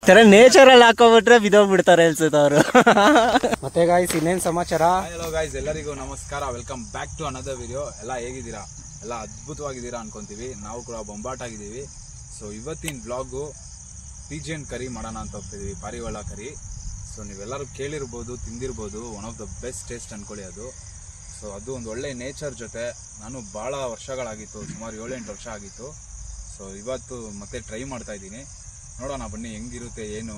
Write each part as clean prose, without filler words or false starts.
ತರ ನೇಚರಲ್ಲಿ ಹಾಕೋಬಿಟ್ರೆ ಬಿದ್ದೋಗ್ಬಿಡ್ತಾರೆ ಅನ್ಸುತ್ತೆ ಅವರು. ಮತ್ತೆ ಗಾಯ್ಸ್ ಇನ್ನೇನ್ ಸಮಾಚಾರ? ಹಲೋ ಗಾಯ್ಸ್, ಎಲ್ಲರಿಗೂ ನಮಸ್ಕಾರ. Welcome back to another video. ಎಲ್ಲ ಹೇಗಿದ್ದೀರಾ? ಎಲ್ಲ ಅದ್ಭುತವಾಗಿದ್ದೀರಾ ಅನ್ಕೊಂತೀವಿ. ನಾವು ಕೂಡ ಬೊಂಬಾಟ್ ಆಗಿದ್ದೀವಿ. ಸೊ ಇವತ್ತಿನ ಬ್ಲಾಗು ಪಿಜಿಯನ್ ಕರಿ ಮಾಡೋಣ ಅಂತ ಹೋಗ್ತಿದ್ದೀವಿ, ಪಾರಿವಾಳ ಕರಿ. ಸೊ ನೀವೆಲ್ಲರೂ ಕೇಳಿರ್ಬೋದು, ತಿಂದಿರ್ಬೋದು. One of the best taste ಅನ್ಕೊಳ್ಳಿ ಅದು. ಸೊ ಅದು ಒಂದು ಒಳ್ಳೆ ನೇಚರ್ ಜೊತೆ ನಾನು ಭಾಳ ವರ್ಷಗಳಾಗಿತ್ತು, ಸುಮಾರು 7-8 ವರ್ಷ ಆಗಿತ್ತು. ಸೊ ಇವತ್ತು ಮತ್ತೆ ಟ್ರೈ ಮಾಡ್ತಾ ಇದ್ದೀನಿ. ನೋಡೋಣ ಬನ್ನಿ ಹೆಂಗಿರುತ್ತೆ ಏನು.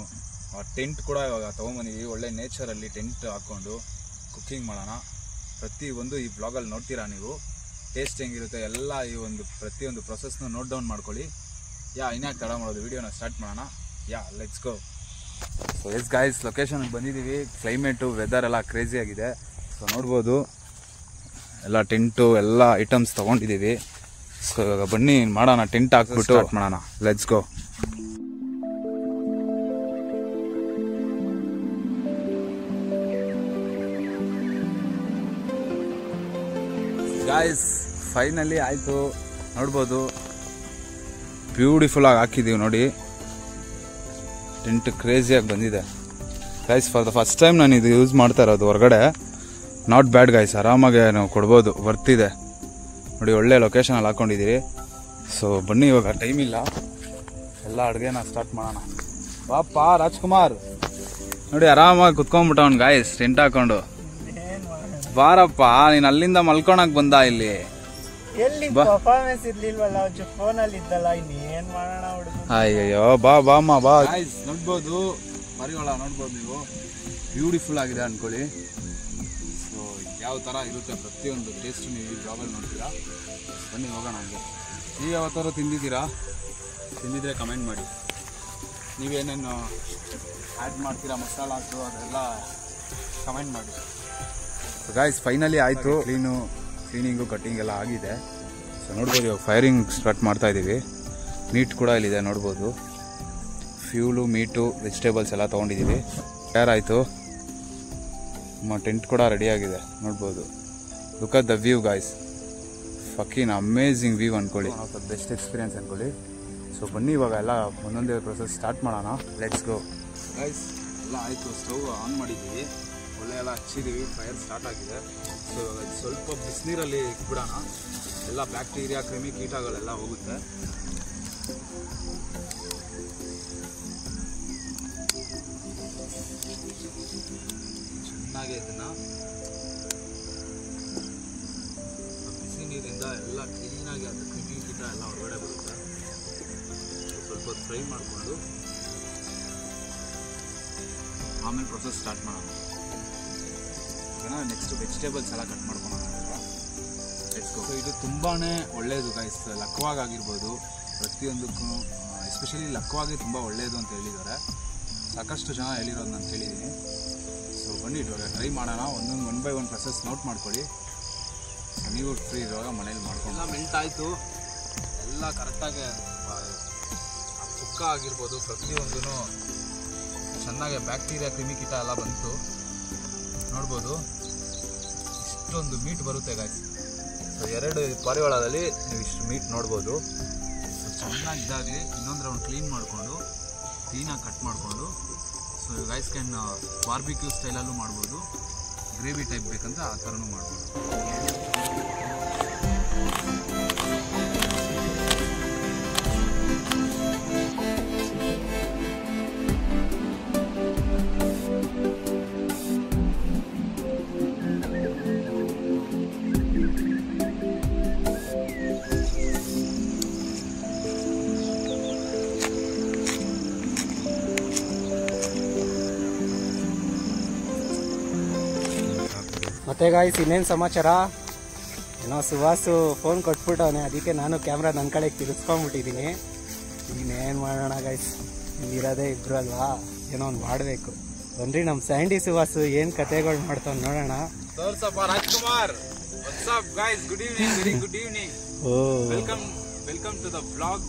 ಟೆಂಟ್ ಕೂಡ ಇವಾಗ ತೊಗೊಂಬಂದಿದ್ದೀವಿ. ಒಳ್ಳೆ ನೇಚರಲ್ಲಿ ಟೆಂಟ್ ಹಾಕ್ಕೊಂಡು ಕುಕ್ಕಿಂಗ್ ಮಾಡೋಣ. ಪ್ರತಿಯೊಂದು ಈ ಬ್ಲಾಗಲ್ಲಿ ನೋಡ್ತೀರಾ ನೀವು. ಟೇಸ್ಟ್ ಹೆಂಗಿರುತ್ತೆ ಎಲ್ಲ ಈ ಒಂದು ಪ್ರತಿಯೊಂದು ಪ್ರೊಸೆಸ್ನ ನೋಟ್ ಡೌನ್ ಮಾಡ್ಕೊಳ್ಳಿ. ಇನ್ಯಾಕೆ ತಡ ಮಾಡೋದು, ವೀಡಿಯೋನ ಸ್ಟಾರ್ಟ್ ಮಾಡೋಣ. Let's go. So yes guys, ಲೊಕೇಶನ್ಗೆ ಬಂದಿದ್ದೀವಿ. ಕ್ಲೈಮೇಟು ವೆದರ್ ಎಲ್ಲ ಕ್ರೇಜಿ ಆಗಿದೆ. ಸೊ ನೋಡ್ಬೋದು ಎಲ್ಲ ಟೆಂಟು ಎಲ್ಲ ಐಟಮ್ಸ್ ತೊಗೊಂಡಿದ್ದೀವಿ. ಸೊ ಇವಾಗ ಬನ್ನಿ ಮಾಡೋಣ, ಟೆಂಟ್ ಹಾಕ್ಬಿಟ್ಟು ಸ್ಟಾರ್ಟ್ ಮಾಡೋಣ. Let's go. ಗಾಯ್ಸ್ ಫೈನಲಿ ಆಯಿತು. ನೋಡ್ಬೋದು ಬ್ಯೂಟಿಫುಲ್ಲಾಗಿ ಹಾಕಿದ್ದೀವಿ ನೋಡಿ. ಟೆಂಟ್ ಕ್ರೇಜಿಯಾಗಿ ಬಂದಿದೆ guys. For the first time ನಾನು ಇದು ಯೂಸ್ ಮಾಡ್ತಾ ಇರೋದು ಹೊರಗಡೆ. ನಾಟ್ ಬ್ಯಾಡ್ ಗೈಸ್, ಆರಾಮಾಗೆ ನಾವು ಕೊಡ್ಬೋದು, ವರ್ತಿದೆ ನೋಡಿ. ಒಳ್ಳೆ ಲೊಕೇಶನಲ್ಲಿ ಹಾಕ್ಕೊಂಡಿದ್ದೀರಿ. ಸೊ ಬನ್ನಿ ಇವಾಗ ಟೈಮ್ ಇಲ್ಲ, ಎಲ್ಲ ಅಡುಗೆನ ಸ್ಟಾರ್ಟ್ ಮಾಡೋಣ. ಪಾಪ ರಾಜ್ಕುಮಾರ್ ನೋಡಿ ಆರಾಮಾಗಿ ಕುತ್ಕೊಂಡ್ಬಿಟ್ಟವನ್ ಗಾಯ್ಸ್ ಟೆಂಟ್ ಹಾಕೊಂಡು. ಬಾರಪ್ಪ, ನೀನು ಅಲ್ಲಿಂದ ಮಲ್ಕೊಳಕ್ ಬಂದ ಇಲ್ಲಿ. ಅಯ್ಯಯ್ಯೋ ಬಾ ಬಾಮ್ಮ ಬಾ. ನೋಡ್ಬೋದು ಪಾರಿವಾಳ, ನೋಡ್ಬೋದು ನೀವು. ಬ್ಯೂಟಿಫುಲ್ ಆಗಿದೆ ಅನ್ಕೊಳ್ಳಿ. ಸೊ ಯಾವ ಥರ ಇರುತ್ತೆ ಪ್ರತಿಯೊಂದು ಟೇಸ್ಟ್ ನೀವು ಈ ಬ್ಲಾಗಲ್ಲಿ ನೋಡ್ತೀರಾ. ಬನ್ನಿ ಹೋಗೋಣ ಹಂಗೆ. ನೀವು ಯಾವತ್ತಾರು ತಿಂದಿದ್ದೀರಾ? ತಿಂದಿದ್ರೆ ಕಮೆಂಟ್ ಮಾಡಿ. ನೀವೇನೇನು ಆ್ಯಡ್ ಮಾಡ್ತೀರಾ ಮಸಾಲಾಸು ಅದೆಲ್ಲ ಕಮೆಂಟ್ ಮಾಡಿ. ಸೊ ಗಾಯ್ಸ್ ಫೈನಲಿ ಆಯಿತು. ಕ್ಲೀನಿಂಗು ಕಟ್ಟಿಂಗ್ ಎಲ್ಲ ಆಗಿದೆ. ಸೊ ನೋಡ್ಬೋದು ಇವಾಗ ಫೈರಿಂಗ್ ಸ್ಟಾರ್ಟ್ ಮಾಡ್ತಾ ಇದ್ದೀವಿ. ಮೀಟ್ ಕೂಡ ಇಲ್ಲಿದೆ ನೋಡ್ಬೋದು. ಫ್ಯೂಲು, ಮೀಟು, ವೆಜಿಟೇಬಲ್ಸ್ ಎಲ್ಲ ತೊಗೊಂಡಿದ್ದೀವಿ. ತಯಾರಾಯಿತು. ನಮ್ಮ ಟೆಂಟ್ ಕೂಡ ರೆಡಿಯಾಗಿದೆ ನೋಡ್ಬೋದು. Look at the view guys. Fucking amazing view ಅಂದ್ಕೊಳ್ಳಿ. ಬೆಸ್ಟ್ ಎಕ್ಸ್ಪೀರಿಯನ್ಸ್ ಅಂದ್ಕೊಳ್ಳಿ. ಸೊ ಬನ್ನಿ ಇವಾಗ ಎಲ್ಲ ಒಂದೊಂದೇ ಪ್ರೊಸೆಸ್ ಸ್ಟಾರ್ಟ್ ಮಾಡೋಣ. Let's go guys. ಎಲ್ಲ ಆಯಿತು, ಸ್ಟವ್ ಆನ್ ಮಾಡಿದ್ದೀವಿ, ಒಳ್ಳೆ ಎಲ್ಲ ಹಚ್ಚಿದ್ದೀವಿ, ಫೈರ್ ಸ್ಟಾರ್ಟ್ ಆಗಿದೆ. ಸೊ ಇವಾಗ ಸ್ವಲ್ಪ ಬಿಸಿನೀರಲ್ಲಿ ಇಟ್ಬಿಡೋಣ. ಎಲ್ಲ ಬ್ಯಾಕ್ಟೀರಿಯಾ, ಕ್ರಿಮಿ ಕೀಟಗಳೆಲ್ಲ ಹೋಗುತ್ತೆ. ಚೆನ್ನಾಗಿ ಇದನ್ನು ಬಿಸಿ ನೀರಿಂದ ಎಲ್ಲ ಕ್ಲೀನಾಗಿ ಅದು ಕ್ರಿಮಿ ಕೀಟ ಎಲ್ಲ ಹೊರಗಡೆ ಬರುತ್ತೆ. ಸ್ವಲ್ಪ ಫ್ರೈ ಮಾಡಿಕೊಂಡು ಆಮೇಲೆ ಪ್ರೊಸೆಸ್ ಸ್ಟಾರ್ಟ್ ಮಾಡೋಣ. ನೆಕ್ಸ್ಟ್ ವೆಜಿಟೇಬಲ್ಸ್ ಎಲ್ಲ ಕಟ್ ಮಾಡ್ಕೊಳೋಣ. ಸೊ ಇದು ತುಂಬಾ ಒಳ್ಳೆಯದು ಗೈಸ್. ಲಕ್ವಾಗಿರ್ಬೋದು, ಪ್ರತಿಯೊಂದಕ್ಕೂ ಎಸ್ಪೆಷಲಿ ಲಕ್ವಾಗಿ ತುಂಬ ಒಳ್ಳೆಯದು ಅಂತ ಹೇಳಿದ್ದಾರೆ. ಸಾಕಷ್ಟು ಜನ ಹೇಳಿರೋದು ನಾನು ಕೇಳಿದ್ದೀನಿ. ಸೊ ಬನ್ನಿ ಇವಾಗ ಟ್ರೈ ಮಾಡೋಣ. ಒಂದೊಂದು 1 by 1 ಪ್ರೊಸೆಸ್ ನೋಟ್ ಮಾಡ್ಕೊಳ್ಳಿ. ನೀವು ಫ್ರೀ ಇರುವಾಗ ಮನೇಲಿ ಮಾಡ್ಕೊಂಡು. ಎಲ್ಲ ಮೆಲ್ಟ್ ಆಯಿತು, ಎಲ್ಲ ಕರೆಕ್ಟಾಗಿ ಸುಕ್ಕ ಆಗಿರ್ಬೋದು, ಪ್ರತಿಯೊಂದೂ ಚೆನ್ನಾಗಿ ಬ್ಯಾಕ್ಟೀರಿಯಾ, ಕ್ರಿಮಿಕೀಟ ಎಲ್ಲ ಬಂತು ನೋಡ್ಬೋದು. ಇಷ್ಟೊಂದು ಮೀಟ್ ಬರುತ್ತೆ ಗಾಯ್ಸ್. ಸೊ 2 ಪಾರಿವಾಳದಲ್ಲಿ ನೀವು ಇಷ್ಟು ಮೀಟ್ ನೋಡ್ಬೋದು. ಚೆನ್ನಾಗಿ ಇದಾಗಲಿ. ಇನ್ನೊಂದು ರೌಂಡ್ ಕ್ಲೀನ್ ಮಾಡಿಕೊಂಡು ಕ್ಲೀನಾಗಿ ಕಟ್ ಮಾಡಿಕೊಂಡು, ಸೊ ಗೈಸ್ ಕ್ಯಾನ್ ಬಾರ್ಬಿಕ್ಯೂ ಸ್ಟೈಲಲ್ಲೂ ಮಾಡ್ಬೋದು, ಗ್ರೇವಿ ಟೈಪ್ ಬೇಕಂತ ಆ ಥರನೂ ಮಾಡ್ಬೋದು. ಮತ್ತೆ ಗಾಯ್ಸ್ ಇನ್ನೇನು ಸಮಾಚಾರ? ಏನೋ ಸುವಾಸು ಫೋನ್ ಕೊಟ್ಬಿಟ್ಟವನೆ, ಅದಕ್ಕೆ ನಾನು ಕ್ಯಾಮ್ರಾ ನನ್ನ ಕಡೆಗೆ ತಿರ್ಸ್ಕೊಂಡ್ಬಿಟ್ಟಿದ್ದೀನಿ. ಇನ್ನೇನು ಮಾಡೋಣ ಗಾಯ್ಸ್, ಇಲ್ಲಿರೋದೇ ಇಬ್ರು ಅಲ್ವಾ, ಏನೋ ಒಂದು ಮಾಡಬೇಕು. ಬನ್ರಿ ನಮ್ಮ ಸ್ಯಾಂಡಿ ಸುವಾಸು ಏನು ಕತೆಗಳು ಮಾಡ್ತಾವ್ ನೋಡೋಣ. Rajkumar, good evening, very good evening. Welcome to the blog.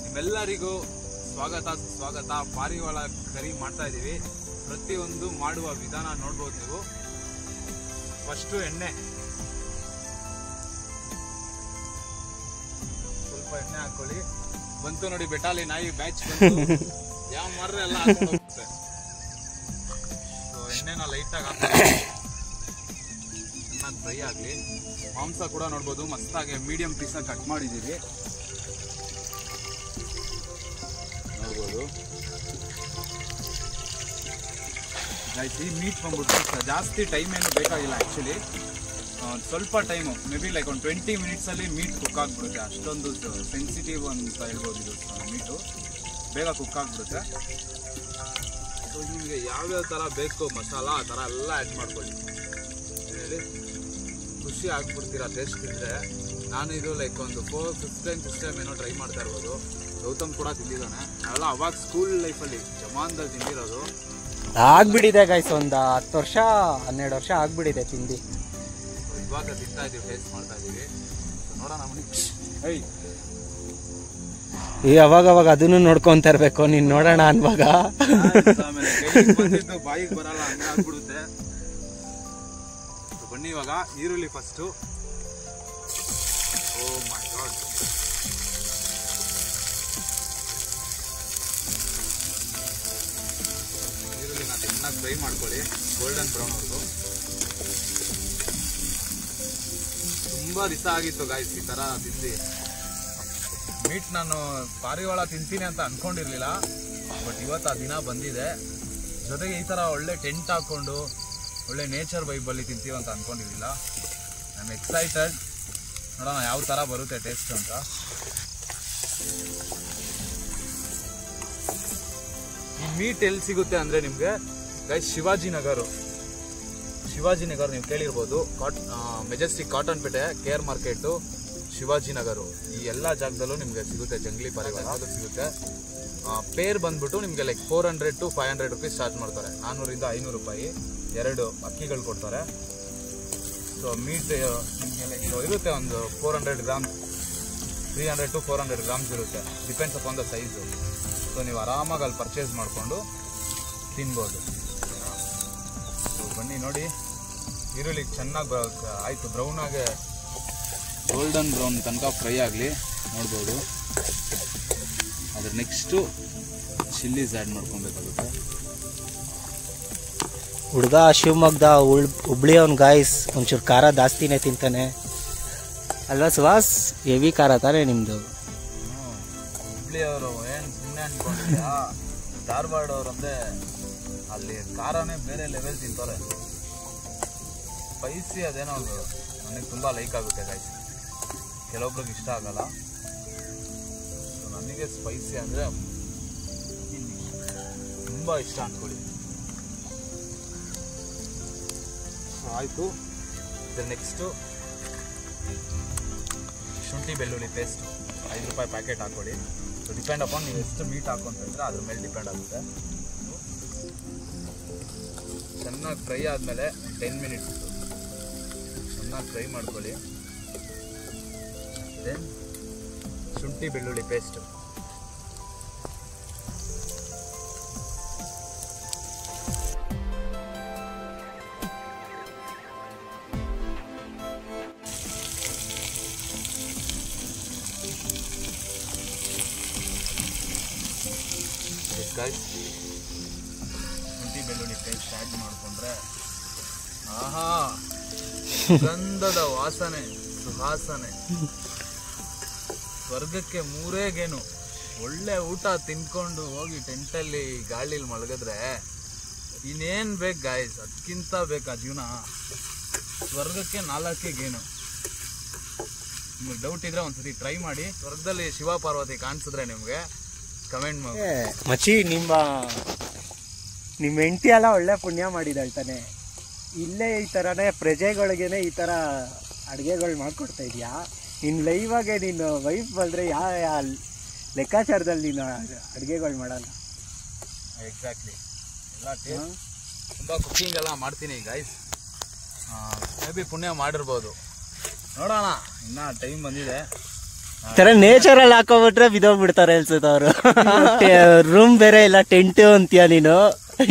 ನಿಮ್ಮೆಲ್ಲರಿಗೂ ಸ್ವಾಗತ. ಪಾರಿವಾಳ ಕರಿ ಮಾಡ್ತಾ ಇದ್ದೀವಿ. ಪ್ರತಿಯೊಂದು ಮಾಡುವ ವಿಧಾನ ನೋಡ್ಬೋದು ನೀವು. ಫಸ್ಟು ಎಣ್ಣೆ, ಸ್ವಲ್ಪ ಎಣ್ಣೆ ಹಾಕೊಳ್ಳಿ. ಬಂತು ನೋಡಿ ಬೆಟಾಲಿ ನಾಯಿ ಬ್ಯಾಚ್ ಬಂತು. ಯಾವ ಮರ್ರೆ ಎಲ್ಲ ಹಾಕೊಂಡು ಹೋಗುತ್ತೆ. ಸೊ ಎಣ್ಣೆನ ಲೈಟಾಗಿ ಹಾಕಿ ಚೆನ್ನಾಗಿ ಫ್ರೈ ಆಗಲಿ. ಮಾಂಸ ಕೂಡ ನೋಡ್ಬೋದು ಮಸ್ತಾಗಿ ಮೀಡಿಯಂ ಪೀಸಾಗಿ ಕಟ್ ಮಾಡಿದ್ದೀವಿ ನೋಡ್ಬೋದು. ಗೈಸ್ ಈ ಮೀಟ್ ಬಂದ್ಬಿಟ್ಟು ಜಾಸ್ತಿ ಟೈಮ್ ಏನು ಬೇಕಾಗಿಲ್ಲ ಆ್ಯಕ್ಚುಲಿ. ಸ್ವಲ್ಪ ಟೈಮು ಮೇ ಬಿ ಲೈಕ್ ಒಂದು 20 ಮಿನಿಟ್ಸಲ್ಲಿ ಮೀಟ್ ಕುಕ್ ಆಗಿಬಿಡುತ್ತೆ. ಅಷ್ಟೊಂದು ಸೆನ್ಸಿಟಿವ್ ಅಂತ ಹೇಳ್ಬೋದು ಇದು ಮೀಟು, ಬೇಗ ಕುಕ್ ಆಗಿಬಿಡುತ್ತೆ. ಸೊ ನಿಮಗೆ ಯಾವ್ಯಾವ ಥರ ಬೇಕು ಮಸಾಲ ಆ ಥರ ಎಲ್ಲ ಆ್ಯಡ್ ಮಾಡ್ಕೊಳ್ಳಿ. ಹೇಳಿ ಖುಷಿ ಆಗ್ಬಿಡ್ತೀರ ಟೇಸ್ಟ್ ತಿಂದರೆ. ನಾನು ಇದು ಲೈಕ್ ಒಂದು 4-5 ಟೈಮ್ ಏನೋ ಟ್ರೈ ಮಾಡ್ತಾ ಇರ್ಬೋದು. ಗೌತಮ್ ಕೂಡ ತಿಂದಿದ್ದಾನೆ. ನಾವೆಲ್ಲ ಅವಾಗ ಸ್ಕೂಲ್ ಲೈಫಲ್ಲಿ ಜಮಾನ್ದಲ್ಲಿ ತಿಂದಿರೋದು. ಆಗ್ಬಿಟ್ಟಿದೆ ಗೈಸ್, ಒಂದು 10 ವರ್ಷ 12 ವರ್ಷ ಆಗ್ಬಿಟ್ಟಿದೆ ತಿಂದು. ಇವಾಗ ತಿಂತಾ ಇದೀವಿ, ಟೇಸ್ಟ್ ಮಾಡ್ತಾ ಇದೀವಿ. ನೋಡೋಣ ಈ ಅವಾಗ ಅದನ್ನು ನೋಡ್ಕೊಂತ ಇರ್ಬೇಕು ನೀನ್ ನೋಡೋಣ ಅನ್ವಾಗ. ಆಮೇಲೆ ಕೈಗೆ ಬಂದಿದ್ದು ಬಾಯಿಗೆ ಬರಲ್ಲ ಹಂಗಾಗ್ಬಿಡುತ್ತೆ. ಬನ್ನಿ ಇವಾಗ ಈರುಳ್ಳಿ ಫಸ್ಟು. ಓ ಮೈ ಗಾಡ್, ಈರುಳ್ಳಿನ ಚೆನ್ನಾಗಿ ಫ್ರೈ ಮಾಡ್ಕೊಳ್ಳಿ ಗೋಲ್ಡನ್ ಬ್ರೌನ್ ಅವ್ರದ್ದು. ತುಂಬ ದಿವಸ ಆಗಿತ್ತು ಗಾಯ್ಸ್ ಈ ಥರ ತಿಂದು ಮೀಟ್. ನಾನು ಪಾರಿವಾಳ ತಿಂತೀನಿ ಅಂತ ಅನ್ಕೊಂಡಿರ್ಲಿಲ್ಲ, ಬಟ್ ಇವತ್ತು ಆ ದಿನ ಬಂದಿದೆ. ಜೊತೆಗೆ ಈ ಥರ ಒಳ್ಳೆ ಟೆಂಟ್ ಹಾಕ್ಕೊಂಡು ಒಳ್ಳೆ ನೇಚರ್ ವೈಬಲ್ಲಿ ತಿಂತೀವಿ ಅಂತ ಅನ್ಕೊಂಡಿರಲಿಲ್ಲ. I am excited. ನೋಡೋಣ ಯಾವ ಥರ ಬರುತ್ತೆ ಟೇಸ್ಟ್ ಅಂತ. ಈ ಮೀಟ್ ಎಲ್ಲಿ ಸಿಗುತ್ತೆ ಅಂದರೆ ನಿಮಗೆ ಗೈಸ್ ಶಿವಾಜಿನಗರ ನೀವು ಕೇಳಿರ್ಬೋದು. ಮೆಜೆಸ್ಟಿಕ್ ಕಾಟನ್ ಪೇಟೆ, ಕೇರ್ ಮಾರ್ಕೆಟು, ಶಿವಾಜಿನಗರ ಈ ಎಲ್ಲ ಜಾಗದಲ್ಲೂ ನಿಮಗೆ ಸಿಗುತ್ತೆ. ಜಂಗ್ಲಿ ಪಾರಿವಾಳ ಅದು ಸಿಗುತ್ತೆ. ಪೇರ್ ಬಂದ್ಬಿಟ್ಟು ನಿಮಗೆ ಲೈಕ್ 400 to 500 rupees ಚಾರ್ಜ್ ಮಾಡ್ತಾರೆ. 400 ಇಂದ 500 ರೂಪಾಯಿ 2 ಅಕ್ಕಿಗಳು ಕೊಡ್ತಾರೆ. ಸೊ ಮೀಟ್ ನಿಮಗೆ ಲೈಕ್ ಇರುತ್ತೆ ಒಂದು 400 ಗ್ರಾಮ್ಸ್, 300 to 400 ಗ್ರಾಮ್ಸ್ ಇರುತ್ತೆ, depends upon the size. So ನೀವು ಆರಾಮಾಗಿ ಅಲ್ಲಿ ಪರ್ಚೇಸ್ ಮಾಡಿಕೊಂಡು ತಿನ್ಬೋದು. ಸೊ ಬನ್ನಿ ನೋಡಿ, ಈರುಳ್ಳಿ ಚೆನ್ನಾಗಿ ಆಯಿತು, ಬ್ರೌನಾಗೆ ಗೋಲ್ಡನ್ ಬ್ರೌನ್ ತನಕ ಫ್ರೈ ಆಗಲಿ ನೋಡ್ಬೋದು. ಅದ್ರ ನೆಕ್ಸ್ಟು ಚಿಲ್ಲೀಸ್ ಆ್ಯಡ್ ಮಾಡ್ಕೊಬೇಕಾಗುತ್ತೆ. ಹುಡುಗ ಶಿವಮೊಗ್ಗದ ಹುಬ್ಳಿ ಅವ್ನು ಗಾಯ್ಸ್, ಒಂಚೂರು ಖಾರ ಜಾಸ್ತಿನೇ ತಿಂತಾನೆ ಅಲ್ವಾ ಸುಹಾಸ್? ಹೆವಿ ಖಾರ ತಾನೇ ನಿಮ್ಮದು? ಹುಬ್ಳಿಯವರು ಏನು ಸುಮ್ಮನೆ ಅನ್ಕೊಂಡಿದ್ಯಾ? ಧಾರವಾಡ ಅವರಂದ್ರೆ ಅಲ್ಲಿ ಖಾರನೇ ಬೇರೆ ಲೆವೆಲ್ ತಿಂತಾರೆ. ಸ್ಪೈಸಿ ಅದೇನೋ ನನಗೆ ತುಂಬ ಲೈಕ್ ಆಗುತ್ತೆ ಗಾಯ್ಸ್, ಕೆಲವೊಬ್ರಿಗೆ ಇಷ್ಟ ಆಗಲ್ಲ. ನನಗೆ ಸ್ಪೈಸಿ ಅಂದರೆ ತುಂಬ ಇಷ್ಟ ಅಂದ್ಕೊಳ್ಳಿ. ಆಯಿತು. ನೆಕ್ಸ್ಟು ಶುಂಠಿ ಬೆಳ್ಳುಳ್ಳಿ ಪೇಸ್ಟ್ 5 ರೂಪಾಯಿ ಪ್ಯಾಕೆಟ್ ಹಾಕ್ಕೊಳ್ಳಿ. ಸೊ ಡಿಪೆಂಡ್ ಅಪಾನ್ ನೀವು ಎಷ್ಟು ಮೀಟ್ ಹಾಕೊಂತಿದ್ರೆ ಅದ್ರ ಮೇಲೆ ಡಿಪೆಂಡ್ ಆಗುತ್ತೆ. ಚೆನ್ನಾಗಿ ಫ್ರೈ ಆದಮೇಲೆ 10 ಮಿನಿಟ್ಸ್ ಚೆನ್ನಾಗಿ ಫ್ರೈ ಮಾಡ್ಕೊಳ್ಳಿ. ದೆನ್ ಶುಂಠಿ ಬೆಳ್ಳುಳ್ಳಿ ಪೇಸ್ಟು ಶುಂಠಿ ಬೆಳ್ಳುಳ್ಳಿ ಪೇಸ್ಟ್ ಆ್ಯಡ್ ಮಾಡಿಕೊಂಡ್ರೆ ಆಹಾ ಗಂಧದ ವಾಸನೆ, ಸುವಾಸನೆ, ಸ್ವರ್ಗಕ್ಕೆ 3 ಗೇಣು. ಒಳ್ಳೆ ಊಟ ತಿನ್ಕೊಂಡು ಹೋಗಿ ಟೆಂಟಲ್ಲಿ ಗಾಳಿಲಿ ಮಲಗಿದ್ರೆ ಇನ್ನೇನು ಬೇಕು ಗಾಯ್ಸ್? ಅದಕ್ಕಿಂತ ಬೇಕಾ ಜೀವನ? ಸ್ವರ್ಗಕ್ಕೆ 4 ಗೇಣು. ನಿಮಗೆ ಡೌಟ್ ಇದ್ರೆ ಒಂದ್ಸತಿ ಟ್ರೈ ಮಾಡಿ. ಸ್ವರ್ಗದಲ್ಲಿ ಶಿವ ಪಾರ್ವತಿ ಕಾಣಿಸಿದ್ರೆ ನಿಮಗೆ ಕಮೆಂಟ್ ಮಾಡಿ. ಮಚ್ಚಿ, ನಿಮ್ಮ ಹೆಂಡತಿ ಎಲ್ಲ ಒಳ್ಳೆ ಪುಣ್ಯ ಮಾಡಿದಾಳೆ ತಾನೆ. ಇಲ್ಲೇ ಈ ಥರನೇ ಪ್ರಜೆಗಳಿಗೇನೆ ಈ ಥರ ಅಡುಗೆಗಳು ಮಾಡಿಕೊಡ್ತಾ ಇದೆಯಾ? ಇನ್ನು ಲೈವಾಗೆ ನೀನು ವೈಫ್ ಬಂದರೆ ಯಾವ ಲೆಕ್ಕಾಚಾರದಲ್ಲಿ ನೀನು ಅಡುಗೆಗಳು ಮಾಡಲ್ಲ. ಎಕ್ಸಾಕ್ಟ್ಲಿ. ಎಲ್ಲ ತುಂಬ ಕುಕ್ಕಿಂಗ್ ಎಲ್ಲ ಮಾಡ್ತೀನಿ ಗೈಸ್. ಮೇ ಬಿ ಪುಣ್ಯ ಮಾಡಿರ್ಬೋದು, ನೋಡೋಣ. ಇನ್ನೂ ಟೈಮ್ ಬಂದಿದೆ. ಥರ ನೇಚರಲ್ಲಿ ಹಾಕೋಬಿಟ್ರೆ ಬಿದೋಗ್ಬಿಡ್ತಾರೆ ಅನ್ಸುತ್ತೆ ಅವರು. ರೂಮ್ ಬೇರೆ ಇಲ್ಲ, ಟೆಂಟು ಅಂತೀಯ ನೀನು,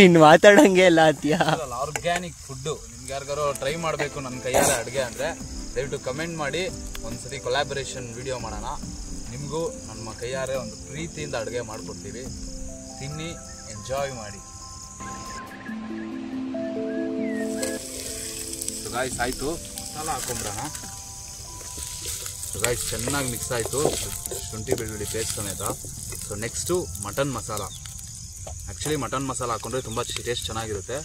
ಇನ್ನು ಮಾತಾಡಂಗೆ ಇಲ್ಲ ಅಂತೀಯ. ಆರ್ಗ್ಯಾನಿಕ್ ಫುಡ್ಡು ನಿಮ್ಗೆ ಯಾರಿಗಾರು ಟ್ರೈ ಮಾಡಬೇಕು ನನ್ನ ಕೈಯಾರ ಅಡುಗೆ ಅಂದರೆ ದಯವಿಟ್ಟು ಕಮೆಂಟ್ ಮಾಡಿ. ಒಂದ್ಸತಿ ಕೊಲಾಬರೇಷನ್ ವಿಡಿಯೋ ಮಾಡೋಣ. ನಿಮಗೂ ನಮ್ಮ ಕೈಯಾರೆ ಒಂದು ಪ್ರೀತಿಯಿಂದ ಅಡುಗೆ ಮಾಡಿಕೊಡ್ತೀವಿ. ತಿನ್ನಿ, ಎಂಜಾಯ್ ಮಾಡಿ. ಸೊ ಗಾಯ್ಸ್ ಆಯಿತು, ಮಸಾಲ ಹಾಕೊಂಬಿಡೋಣ. ಸೊ ಗಾಯ್ಸ್ ಚೆನ್ನಾಗಿ ಮಿಕ್ಸ್ ಆಯಿತು, ಶುಂಠಿ ಬೆಳ್ಳುಳ್ಳಿ ಪೇಸ್ಟ್ ಸಮೇತ. So next mutton masala. Actually mutton masala ಹಾಕೊಂಡ್ರೆ ತುಂಬ ಟೇಸ್ಟ್ ಚೆನ್ನಾಗಿರುತ್ತೆ.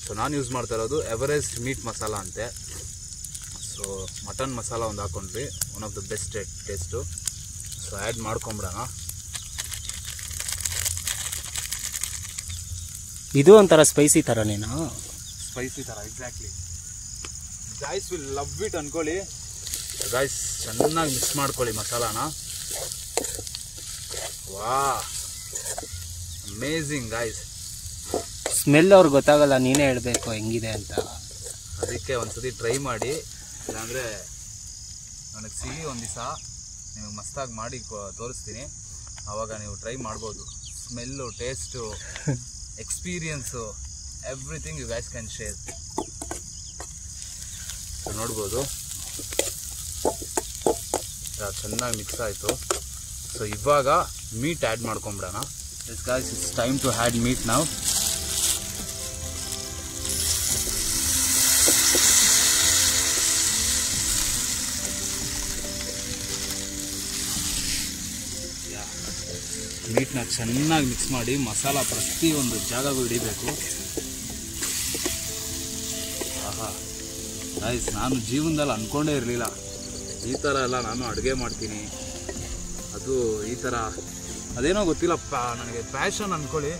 ಸೊ ನಾನು ಯೂಸ್ ಮಾಡ್ತಾ ಇರೋದು ಎವರೆಸ್ಟ್ ಮೀಟ್ ಮಸಾಲ ಅಂತೆ. ಸೊ ಮಟನ್ ಮಸಾಲ ಒಂದು ಹಾಕೊಂಡ್ರಿ, one of the best taste. So add ಮಾಡ್ಕೊಂಬಿಡೋಣ. ಇದು ಒಂಥರ ಸ್ಪೈಸಿ ಥರನೇನಾ? ಸ್ಪೈಸಿ ಥರ, exactly. Guys will love it ಅನ್ಕೊಳ್ಳಿ. ಗಾಯ್ಸ್ ಚೆನ್ನಾಗಿ ಮಿಕ್ಸ್ ಮಾಡ್ಕೊಳ್ಳಿ ಮಸಾಲಾನ. ವಾ, ಅಮೇಝಿಂಗ್ ಗಾಯ್ಸ್. ಸ್ಮೆಲ್ ಅವ್ರಿಗೆ ಗೊತ್ತಾಗಲ್ಲ, ನೀನೇ ಹೇಳಬೇಕು ಹೆಂಗಿದೆ ಅಂತ. ಅದಕ್ಕೆ ಒಂದ್ಸತಿ ಟ್ರೈ ಮಾಡಿ, ಇಲ್ಲಾಂದರೆ ನನಗೆ ಸಿಹಿ ಒಂದು ದಿವಸ ನಿಮಗೆ ಮಸ್ತಾಗಿ ಮಾಡಿ ತೋರಿಸ್ತೀನಿ. ಆವಾಗ ನೀವು ಟ್ರೈ ಮಾಡ್ಬೋದು. Smell, taste, experience, everything you guys can share. So ನೋಡ್ಬೋದು ಚೆನ್ನಾಗಿ ಮಿಕ್ಸ್ ಆಯಿತು. ಸೊ ಇವಾಗ ಮೀಟ್ ಆ್ಯಡ್ ಮಾಡ್ಕೊಂಬಿಡೋಣ. Yes guys, it's time to add meat ನಾವು. ಮೀಟ್ನ ಚೆನ್ನಾಗಿ ಮಿಕ್ಸ್ ಮಾಡಿ, ಮಸಾಲ ಪ್ರತಿಯೊಂದು ಜಾಗಗೂ ಹಿಡಿಬೇಕು. ಆಹಾ ಗೈಸ್, ನಾನು ಜೀವನದಲ್ಲಿ ಅಂದ್ಕೊಂಡೇ ಇರಲಿಲ್ಲ ಈ ಥರ ಎಲ್ಲ ನಾನು ಅಡುಗೆ ಮಾಡ್ತೀನಿ. ಅದು ಈ ಥರ ಅದೇನೋ ಗೊತ್ತಿಲ್ಲ, ನನಗೆ ಪ್ಯಾಷನ್ ಅಂದ್ಕೊಳ್ಳಿ.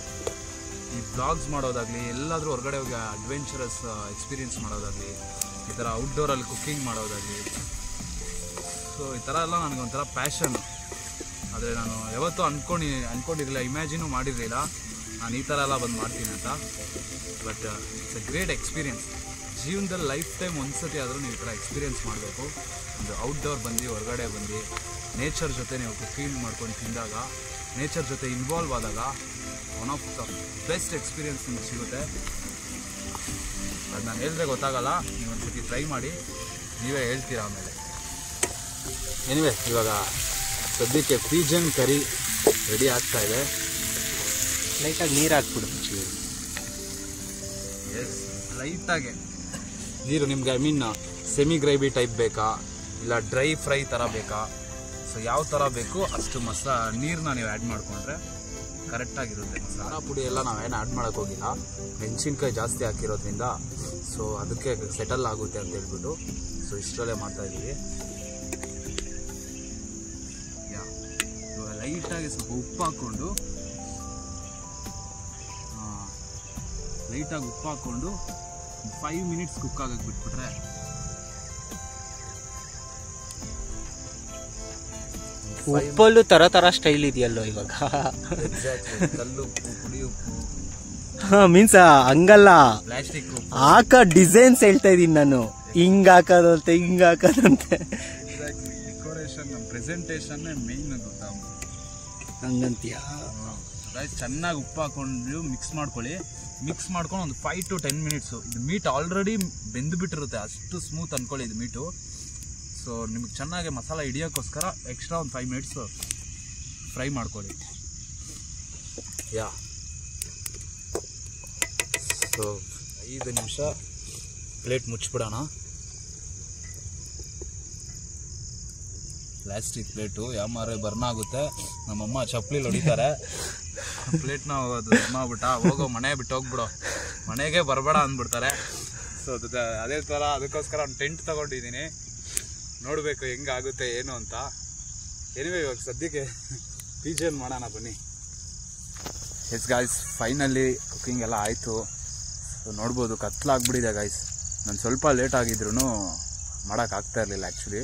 ಈ ಬ್ಲಾಗ್ಸ್ ಮಾಡೋದಾಗಲಿ, ಎಲ್ಲಾದರೂ ಹೊರಗಡೆ ಹೋಗಿ ಅಡ್ವೆಂಚರಸ್ ಎಕ್ಸ್ಪೀರಿಯೆನ್ಸ್ ಮಾಡೋದಾಗಲಿ, ಈ ಥರ ಔಟ್ಡೋರಲ್ಲಿ ಕುಕ್ಕಿಂಗ್ ಮಾಡೋದಾಗಲಿ. ಸೊ ಈ ಥರ ಎಲ್ಲ ನನಗೊಂಥರ ಪ್ಯಾಷನ್. ಆದರೆ ನಾನು ಯಾವತ್ತೂ ಅಂದ್ಕೊಂಡಿರಲಿಲ್ಲ, ಇಮ್ಯಾಜಿನೂ ಮಾಡಿರಲಿಲ್ಲ ನಾನು ಈ ಥರ ಎಲ್ಲ ಬಂದು ಮಾಡ್ತೀನಿ ಅಂತ. But it's A great experience. ಜೀವನದಲ್ಲಿ ಲೈಫ್ ಟೈಮ್ ಒಂದ್ಸತಿ ಆದರೂ ನೀವು ಈ ಥರ ಎಕ್ಸ್ಪೀರಿಯೆನ್ಸ್ ಮಾಡಬೇಕು. ಒಂದು ಔಟ್ಡೋರ್ ಬಂದು, ಹೊರಗಡೆ ಬಂದು, ನೇಚರ್ ಜೊತೆ ನೀವು ಕುಕಿಂಗ್ ಮಾಡ್ಕೊಂಡು ತಿಂದಾಗ, ನೇಚರ್ ಜೊತೆ ಇನ್ವಾಲ್ವ್ ಆದಾಗ one of the best experience ನಿಮ್ಗೆ ಸಿಗುತ್ತೆ. ಅದು ನಾನು ಹೇಳಿದ್ರೆ ಗೊತ್ತಾಗಲ್ಲ, ನೀವು ಒಂದ್ಸತಿ ಟ್ರೈ ಮಾಡಿ, ನೀವೇ ಹೇಳ್ತೀರಾ ಆಮೇಲೆ. ಎನಿವೆ, ಇವಾಗ ಸದ್ಯಕ್ಕೆ ಪೀಜನ್ ಕರಿ ರೆಡಿ ಆಗ್ತಾ ಇದೆ. ಲೈಟಾಗಿ ನೀರು ಹಾಕ್ಬಿಡು. ಎಸ್, ಲೈಟಾಗೆ ನೀರು. ನಿಮ್ಗೆ I mean semi gravy type ಬೇಕಾ, ಇಲ್ಲ ಡ್ರೈ ಫ್ರೈ ಥರ ಬೇಕಾ? ಸೊ ಯಾವ ಥರ ಬೇಕು ಅಷ್ಟು ನೀರನ್ನ ನೀವು ಆ್ಯಡ್ ಮಾಡಿಕೊಂಡ್ರೆ ಕರೆಕ್ಟಾಗಿರುತ್ತೆ. ಮಸಾಲ ಪುಡಿ ಎಲ್ಲ ನಾವೇನು ಆ್ಯಡ್ ಮಾಡೋಕ್ಕೋಗಿಲ್ಲ, ಮೆಣಸಿನ್ಕಾಯಿ ಜಾಸ್ತಿ ಹಾಕಿರೋದ್ರಿಂದ ಸೊ ಅದಕ್ಕೆ ಸೆಟಲ್ ಆಗುತ್ತೆ ಅಂತ ಹೇಳ್ಬಿಟ್ಟು ಸೊ ಇಷ್ಟರಲ್ಲೇ ಮಾಡ್ತಾಯಿದ್ದೀವಿ. ಇವಾಗ ಲೈಟಾಗಿ ಸ್ವಲ್ಪ ಉಪ್ಪು ಹಾಕ್ಕೊಂಡು, ಲೈಟಾಗಿ ಉಪ್ಪು ಹಾಕ್ಕೊಂಡು 5 ಮಿನಿಟ್ಸ್ ಕುಕ್ ಆಗಕ್ಕೆ ಬಿಟ್ಬಿಟ್ರೆ ಉಪ್ಪಲ್ಲೂ ತರ ತರ ಸ್ಟೈಲ್ ಇದೆಯಲ್ಲೋ ಇವಾಗ. ಕಲ್ಲು ಉಪ್ಪು, ಪುಡಿ ಉಪ್ಪು, ಮೀನ್ಸ್ ಹಂಗಲ್ಲ, ಪ್ಲಾಸ್ಟಿಕ್ ಉಪ್ಪು, ಹಾಕ ಡಿಸೈನ್ಸ್ ಹೇಳ್ತಾ ಇದೀನಿ ನಾನು. ಹಿಂಗ್ ಹಾಕೋದಂತೆ, ಹಿಂಗ್ ಹಾಕೋದಂತೆ. ಡೆಕೋರೇಷನ್, ನಮ್ಮ ಪ್ರೆಸೆಂಟೇಷನ್ ಮೇನ್ ಗೊತ್ತಾ ಹಂಗಂತೀಯ. ಚೆನ್ನಾಗಿ ಉಪ್ಪು ಹಾಕೊಂಡು ಮಿಕ್ಸ್ ಮಾಡ್ಕೊಳ್ಳಿ. ಮಿಕ್ಸ್ ಮಾಡ್ಕೊಂಡು ಒಂದು 5 to 10 ಮಿನಿಟ್ಸು. ಇದು ಮೀಟ್ ಆಲ್ರೆಡಿ ಬೆಂದುಬಿಟ್ಟಿರುತ್ತೆ, ಅಷ್ಟು ಸ್ಮೂತ್ ಅಂದ್ಕೊಳ್ಳಿ ಇದು ಮೀಟು. ಸೊ ನಿಮ್ಗೆ ಚೆನ್ನಾಗಿ ಮಸಾಲ ಹಿಡಿಯೋಕ್ಕೋಸ್ಕರ ಎಕ್ಸ್ಟ್ರಾ ಒಂದು 5 ಮಿನಿಟ್ಸು ಫ್ರೈ ಮಾಡ್ಕೊಳ್ಳಿ. ಸೊ 5 ನಿಮಿಷ ಪ್ಲೇಟ್ ಮುಚ್ಚಿಬಿಡೋಣ. ಪ್ಲಾಸ್ಟಿಕ್ ಪ್ಲೇಟು ಯಾಮಾರೆ ಬರ್ನ್ ಆಗುತ್ತೆ, ನಮ್ಮಮ್ಮ ಚಪ್ಪಲಿ ಹೊಡಿತಾರೆ. ಪ್ಲೇಟ್ನ ಅದು ಮಾಡ್ಬಿಟ್ಟ, ಹೋಗೋ ಮನೆ ಬಿಟ್ಟು ಹೋಗ್ಬಿಡೋ, ಮನೆಗೆ ಬರಬೇಡ ಅಂದ್ಬಿಡ್ತಾರೆ. ಸೊ ಅದೇ ಥರ ಅದಕ್ಕೋಸ್ಕರ ಒಂದು ಟೆಂಟ್ ತೊಗೊಂಡಿದ್ದೀನಿ, ನೋಡಬೇಕು ಹೆಂಗಾಗುತ್ತೆ ಏನು ಅಂತ. ಎನಿವೆ ಇವಾಗ ಸದ್ಯಕ್ಕೆ ಪಿಜನ್ ಮಾಡೋಣ ಬನ್ನಿ. ಎಸ್ ಗಾಯ್ಸ್, ಫೈನಲಿ ಕುಕ್ಕಿಂಗ್ ಎಲ್ಲ ಆಯಿತು. ಸೊ ನೋಡ್ಬೋದು ಕತ್ಲಾಗ್ಬಿಟ್ಟಿದೆ ಗಾಯ್ಸ್. ನಾನು ಸ್ವಲ್ಪ ಲೇಟ್ ಆಗಿದ್ರು ಮಾಡೋಕ್ಕಾಗ್ತಾ ಇರಲಿಲ್ಲ ಆ್ಯಕ್ಚುಲಿ.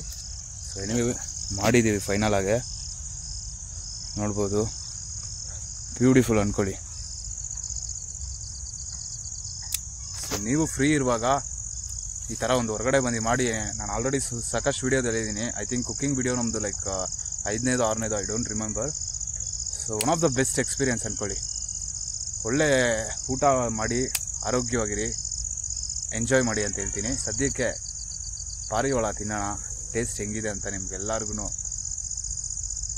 ಸೊ ಎನಿವೆ ಮಾಡಿದ್ದೀವಿ ಫೈನಲಾಗೆ, ನೋಡ್ಬೋದು ಬ್ಯೂಟಿಫುಲ್ ಅಂದ್ಕೊಳ್ಳಿ. ಸೊ ನೀವು ಫ್ರೀ ಇರುವಾಗ ಈ ಥರ ಒಂದು ಹೊರಗಡೆ ಬಂದು ಮಾಡಿ. ನಾನು ಆಲ್ರೆಡಿ ಸಾಕಷ್ಟು ವೀಡಿಯೋದಲ್ಲಿ ಇದ್ದೀನಿ. ಐ ಥಿಂಕ್ ಕುಕ್ಕಿಂಗ್ ವಿಡಿಯೋ ನಮ್ಮದು ಲೈಕ್ 5ನೇದೋ 6ನೇದೋ, I don't remember. So one of the best experience ಅಂದ್ಕೊಳ್ಳಿ. ಒಳ್ಳೆ ಊಟ ಮಾಡಿ ಆರೋಗ್ಯವಾಗಿರಿ, ಎಂಜಾಯ್ ಮಾಡಿ ಅಂತ ಹೇಳ್ತೀನಿ. ಸದ್ಯಕ್ಕೆ ಪಾರಿವಾಳ ತಿನ್ನೋಣ, ಟೇಸ್ಟ್ ಹೆಂಗಿದೆ ಅಂತ ನಿಮ್ಗೆಲ್ಲರಿಗೂ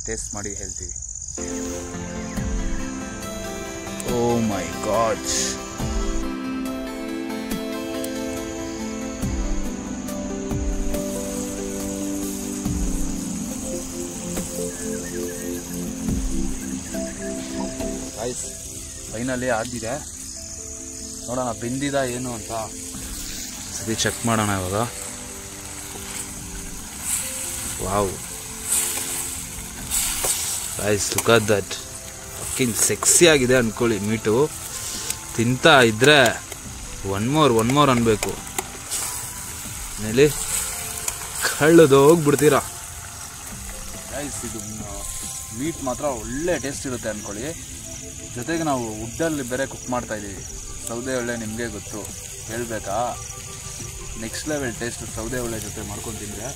ಟೇಸ್ಟ್ ಮಾಡಿ ಹೇಳ್ತೀವಿ. ಓ ಮೈ ಗಾಡ್. ಗೈಸ್ ಫೈನಲಿ ಆಗಿದೆ. ನೋಡೋಣ ಬೆಂದಿದ ಏನು ಅಂತ ಸರಿ ಚೆಕ್ ಮಾಡೋಣ ಇವಾಗ. Wow guys, look at that. Fucking sexy ಆಗಿದೆ ಅಂದ್ಕೊಳ್ಳಿ. ಮೀಟು ತಿಂತಾ ಇದ್ರೆ ಒನ್ ಮೋರ್ ಅನ್ಬೇಕು. ಮೇಲೆ ಕಳ್ಳದು ಹೋಗ್ಬಿಡ್ತೀರಾ ಗೈಸ್. ಇದು ಮೀಟ್ ಮಾತ್ರ ಒಳ್ಳೆ ಟೇಸ್ಟ್ ಇರುತ್ತೆ ಅಂದ್ಕೊಳ್ಳಿ. ಜೊತೆಗೆ ನಾವು ವುಡ್ಡಲ್ಲಿ ಬೇರೆ ಕುಕ್ ಮಾಡ್ತಾ ಇದ್ದೀವಿ. ಸೌದೆ ಒಳ್ಳೆ ನಿಮಗೆ ಗೊತ್ತು, ಹೇಳಬೇಕಾ? ನೆಕ್ಸ್ಟ್ ಲೆವೆಲ್ ಟೇಸ್ಟ್ ಸೌದೆ ಒಳ್ಳೆ ಜೊತೆ ಮಾಡ್ಕೊಂಡು ತಿಂದರೆ.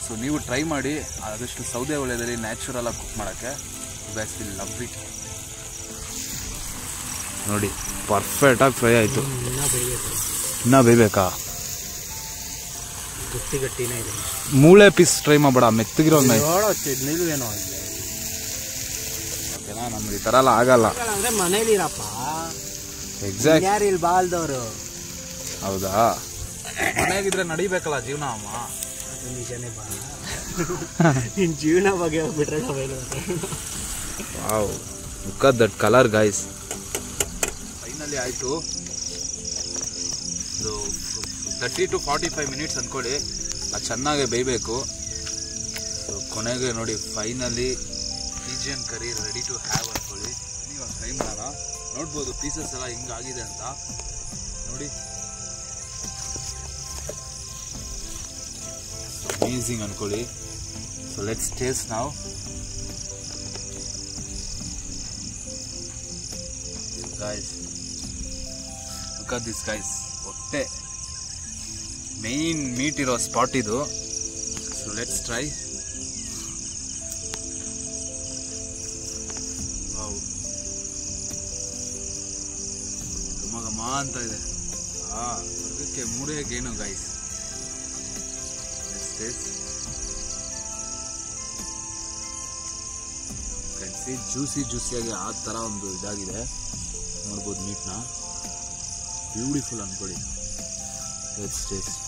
ಸೊ ನೀವು ಟ್ರೈ ಮಾಡಿ ಆದಷ್ಟು ಸೌದೆ ಒಳ್ಳೆದಲ್ಲಿ ನ್ಯಾಚುರಲಾಗಿ ಕುಕ್ ಮಾಡೋಕ್ಕೆ. You guys will love it. ನೋಡಿ ಪರ್ಫೆಕ್ಟಾಗಿ ಫ್ರೈ ಆಯಿತು. ಇನ್ನೂ ಬೇಯಬೇಕಾ? ಗಟ್ಟಿನೇ ಇದೆ. ಮೂಳೆ ಪೀಸ್ ಟ್ರೈ ಮಾಡಬೇಡ, ಮೆತ್ತಗಿರೋ ನಿಲ್ವೇನೋ ಓಕೆನಾ? ನಮ್ಗೆ ಈ ಥರ ಎಲ್ಲ ಆಗಲ್ಲ. ಅಂದ್ರೆ ಮನೇಲಿರಪ್ಪ, ಎಕ್ಸಾಕ್ಟ್. ಯಾರು ಇಲ್ಲಿ ಬಾಲ್ದವರು? ಹೌದಾ? ಮನೆಯಾಗಿದ್ರೆ ನಡಿಬೇಕಲ್ಲ ಜೀವನ ಅಮ್ಮ. ನಿಜನೇ ಬಾ, ನಿನ್ನ ಜೀವನ ಬಗ್ಗೆ ಹೋಗ್ಬಿಟ್ರೆ ನಾವೇನು. Wow, look at that colour guys. Finally ಆಯಿತು. ಇದು 30 to 45 ಮಿನಿಟ್ಸ್ ಅಂದ್ಕೊಳ್ಳಿ. ಅದು ಚೆನ್ನಾಗೆ ಬೇಯಬೇಕು. ಸೊ ಕೊನೆಗೆ ನೋಡಿ finally pigeon curry ready to have ಅಂದ್ಕೊಳ್ಳಿ. ಇವಾಗ ಫ್ರೈ ಮಾಡೋಣ. ನೋಡ್ಬೋದು ಪೀಸಸ್ ಎಲ್ಲ ಹಿಂಗಾಗಿದೆ ಅಂತ ನೋಡಿ. ಅಮೇಝಿಂಗ್ ಅಂದ್ಕೊಳ್ಳಿ. ಸೊ ಲೆಟ್ಸ್ ಟೇಸ್ಟ್ ನಾವು. Guys look at this guys. ಹೊಟ್ಟೆ ಮೇನ್ ಮೀಟ್ ಇರೋ ಸ್ಪಾಟ್ ಇದು. So let's try. ಘಮ ಅಂತ ಇದೆ. ಅದಕ್ಕೆ ಮೂರೇ ಗೇನು ಗೈಸ್. ಜ್ಯೂಸಿಯಾಗಿ ಆ ಥರ ಒಂದು ಇದಾಗಿದೆ. ನೋಡ್ಬೋದು ಮೀಟ್ನ, ಬ್ಯೂಟಿಫುಲ್ ಅಂದ್ಕೊಳ್ಳಿ. Taste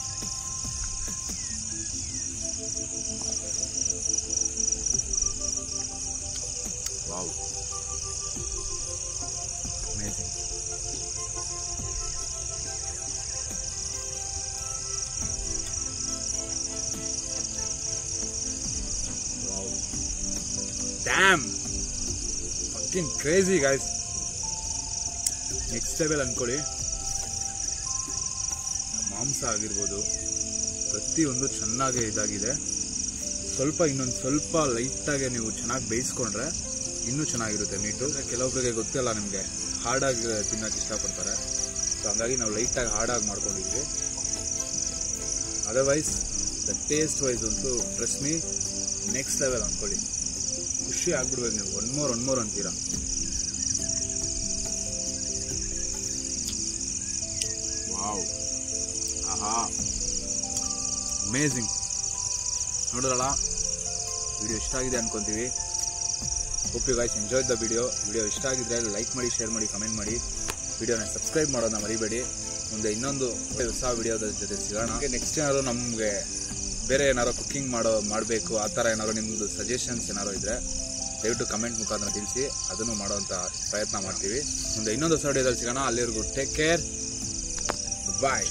wow, amazing. Damn, fucking crazy guys. Next level ಅನ್ಕೊಳ್ಳಿ. ಮಾಂಸ ಆಗಿರ್ಬೋದು ಪ್ರತಿಯೊಂದು ಚೆನ್ನಾಗೇ ಇದಾಗಿದೆ. ಇನ್ನೊಂದು ಸ್ವಲ್ಪ ಲೈಟಾಗೆ ನೀವು ಚೆನ್ನಾಗಿ ಬೇಯಿಸ್ಕೊಂಡ್ರೆ ಇನ್ನೂ ಚೆನ್ನಾಗಿರುತ್ತೆ ಮೀಟು. ಕೆಲವೊಬ್ಬರಿಗೆ ಗೊತ್ತಿಲ್ಲ, ನಿಮಗೆ ಹಾರ್ಡಾಗಿ ತಿನ್ನೋಕೆ ಇಷ್ಟಪಡ್ತಾರೆ. ಸೊ ಹಂಗಾಗಿ ನಾವು ಲೈಟಾಗಿ ಹಾರ್ಡಾಗಿ ಮಾಡ್ಕೊಂಡಿದ್ವಿ. ಅದರ್ವೈಸ್ ದ ಟೇಸ್ಟ್ ವೈಸ್ ಅಂತೂ ಟ್ರಸ್ಟ್ ಮೀ ನೆಕ್ಸ್ಟ್ ಲೆವೆಲ್ ಅಂದ್ಕೊಳ್ಳಿ. ಖುಷಿ ಆಗ್ಬಿಡ್ಬೇಕು ನೀವು. ಒನ್ ಮೋರ್ ಅಂತೀರಾ. ವಾವ್, ಆಹಾ, ಅಮೇಝಿಂಗ್. ನೋಡಿದ್ರಲ್ಲ, ವಿಡಿಯೋ ಇಷ್ಟ ಆಗಿದೆ ಅನ್ಕೊಂತೀವಿ. Hope you guys enjoy the video ಇಷ್ಟ ಆಗಿದ್ರೆ ಲೈಕ್ ಮಾಡಿ, ಶೇರ್ ಮಾಡಿ, ಕಮೆಂಟ್ ಮಾಡಿ. ವಿಡಿಯೋನ ಸಬ್ಸ್ಕ್ರೈಬ್ ಮಾಡೋದನ್ನ ಮರಿಬೇಡಿ. ಮುಂದೆ ಇನ್ನೊಂದು ಹೊಸ ವಿಡಿಯೋದ ಜೊತೆ ಸಿಗೋಣ. ನೆಕ್ಸ್ಟ್ ಏನಾದ್ರು ನಮಗೆ ಬೇರೆ ಏನಾದ್ರು ಕುಕ್ಕಿಂಗ್ ಮಾಡಬೇಕು ಆ ಥರ ಏನಾದ್ರು ನಿಮ್ಮದು ಸಜೆಷನ್ಸ್ ಏನಾದ್ರು ಇದ್ದರೆ ದಯವಿಟ್ಟು ಕಮೆಂಟ್ ಮುಖಾಂತರ ತಿಳಿಸಿ. ಅದನ್ನು ಮಾಡೋವಂಥ ಪ್ರಯತ್ನ ಮಾಡ್ತೀವಿ. ಮುಂದೆ ಇನ್ನೊಂದು ಹೊಸ ವಿಡಿಯೋದಲ್ಲಿ ಸಿಗೋಣ. ಅಲ್ಲಿವರೆಗೂ ಟೇಕ್ ಕೇರ್, ಬಾಯ್.